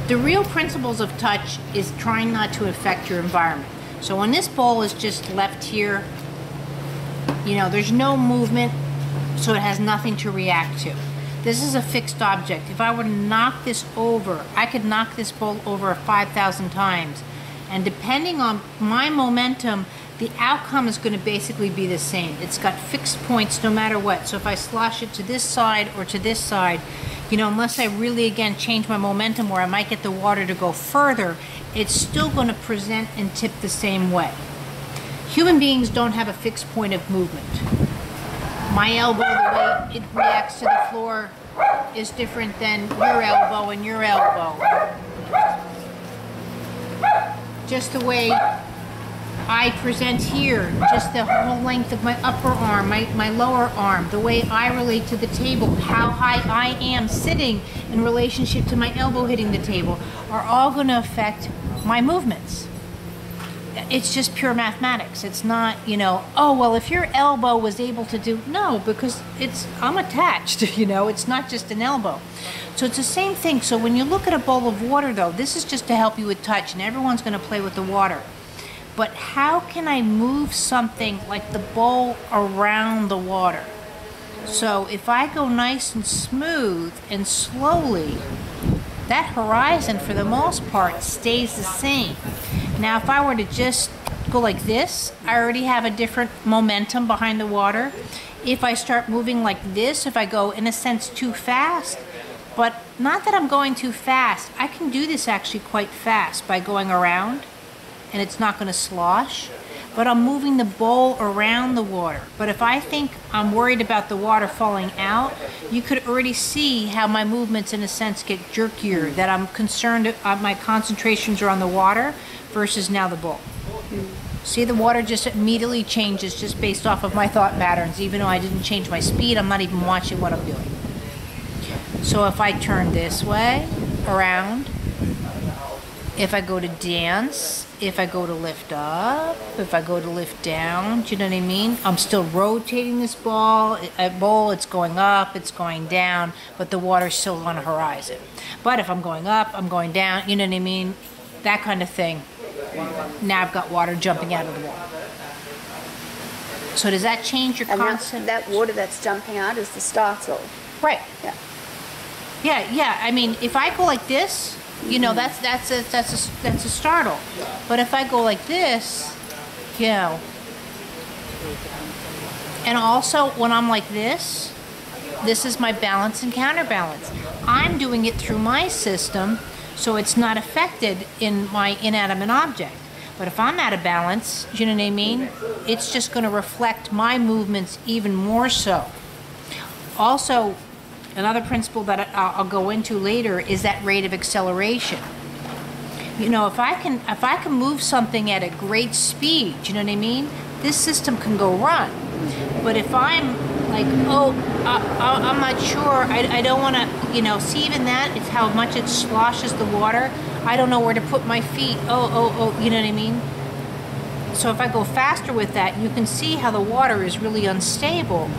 The real principles of touch is trying not to affect your environment. So when this bowl is just left here, you know, there's no movement, so it has nothing to react to. This is a fixed object. If I were to knock this over, I could knock this bowl over 5,000 times. And depending on my momentum, the outcome is going to basically be the same. It's got fixed points no matter what. So if I slosh it to this side or to this side, you know, unless I really, again, change my momentum where I might get the water to go further, it's still going to present and tip the same way. Human beings don't have a fixed point of movement. My elbow, the way it reacts to the floor is different than your elbow and your elbow. Just the way I present here, just the whole length of my upper arm, my lower arm, the way I relate to the table, how high I am sitting in relationship to my elbow hitting the table, are all going to affect my movements. It's just pure mathematics. It's not, you know, oh, well, if your elbow was able to do, no, because I'm attached, you know, it's not just an elbow. So it's the same thing. So when you look at a bowl of water, though, this is just to help you with touch, and everyone's going to play with the water. But how can I move something like the bowl around the water? So if I go nice and smooth and slowly, that horizon for the most part stays the same. Now if I were to just go like this, I already have a different momentum behind the water. If I start moving like this, if I go in a sense too fast, but not that I'm going too fast, I can do this actually quite fast by going around, and it's not going to slosh, but I'm moving the bowl around the water. But if I think I'm worried about the water falling out, you could already see how my movements in a sense get jerkier, that I'm concerned, my concentrations are on the water versus now the bowl. See, the water just immediately changes just based off of my thought patterns. Even though I didn't change my speed, I'm not even watching what I'm doing. So if I turn this way, around, if I go to dance, if I go to lift up, if I go to lift down, do you know what I mean? I'm still rotating this bowl, it's going up, it's going down, but the water's still on the horizon. But if I'm going up, I'm going down, you know what I mean? That kind of thing. Now I've got water jumping out of the water. So does that change your concept? And that water that's jumping out is the startle. Right. Yeah. Yeah. I mean, if I go like this, you know, that's a startle. But if I go like this, you know, and also when I'm like this is my balance and counterbalance. I'm doing it through my system, so it's not affected in my inanimate object. But if I'm out of balance, you know what I mean? It's just going to reflect my movements even more so. Also, another principle that I'll go into later is that rate of acceleration. You know, if I can move something at a great speed, you know what I mean? This system can go run. But if I'm like, oh, I'm not sure, I don't want to, you know, see even that, it's how much it sloshes the water. I don't know where to put my feet. Oh, you know what I mean? So if I go faster with that, you can see how the water is really unstable.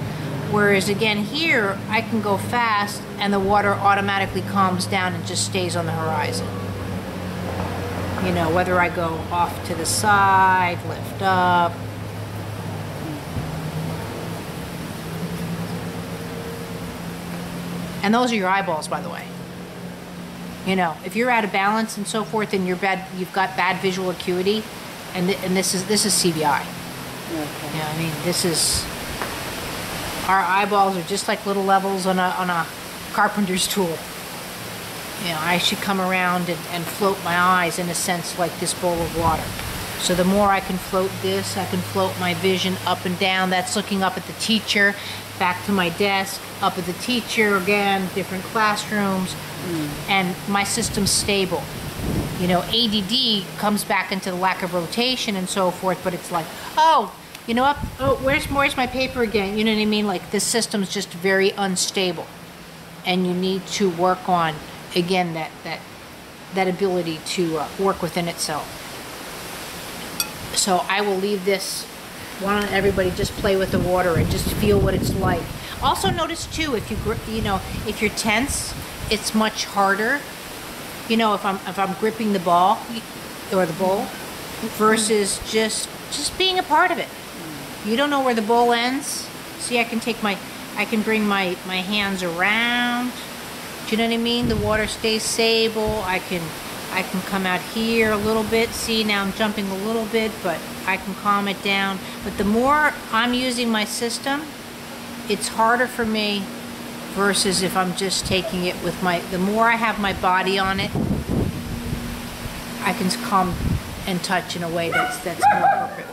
Whereas again here, I can go fast and the water automatically calms down and just stays on the horizon. You know, whether I go off to the side, lift up. And those are your eyeballs, by the way. You know, if you're out of balance and so forth, and you've got bad visual acuity, and this is CBI. Okay. You know, I mean, this is, our eyeballs are just like little levels on a carpenter's tool. You know, I should come around and float my eyes in a sense like this bowl of water. So the more I can float this, I can float my vision up and down. That's looking up at the teacher, back to my desk, up at the teacher again, different classrooms, and my system's stable. You know, ADD comes back into the lack of rotation and so forth, but it's like, oh, you know what? Oh, where's my paper again? You know what I mean? Like, this system's just very unstable, and you need to work on, again, that ability to work within itself. So I will leave this. Why don't everybody just play with the water and just feel what it's like. Also notice too, if if you're tense, it's much harder you know, if I'm gripping the ball or the bowl versus just being a part of it. You don't know where the bowl ends. See, I can bring my hands around. Do you know what I mean? The water stays stable. I can come out here a little bit. See, now I'm jumping a little bit, but I can calm it down. But the more I'm using my system, it's harder for me versus if I'm just taking it with the more I have my body on it, I can calm and touch in a way that's more appropriate.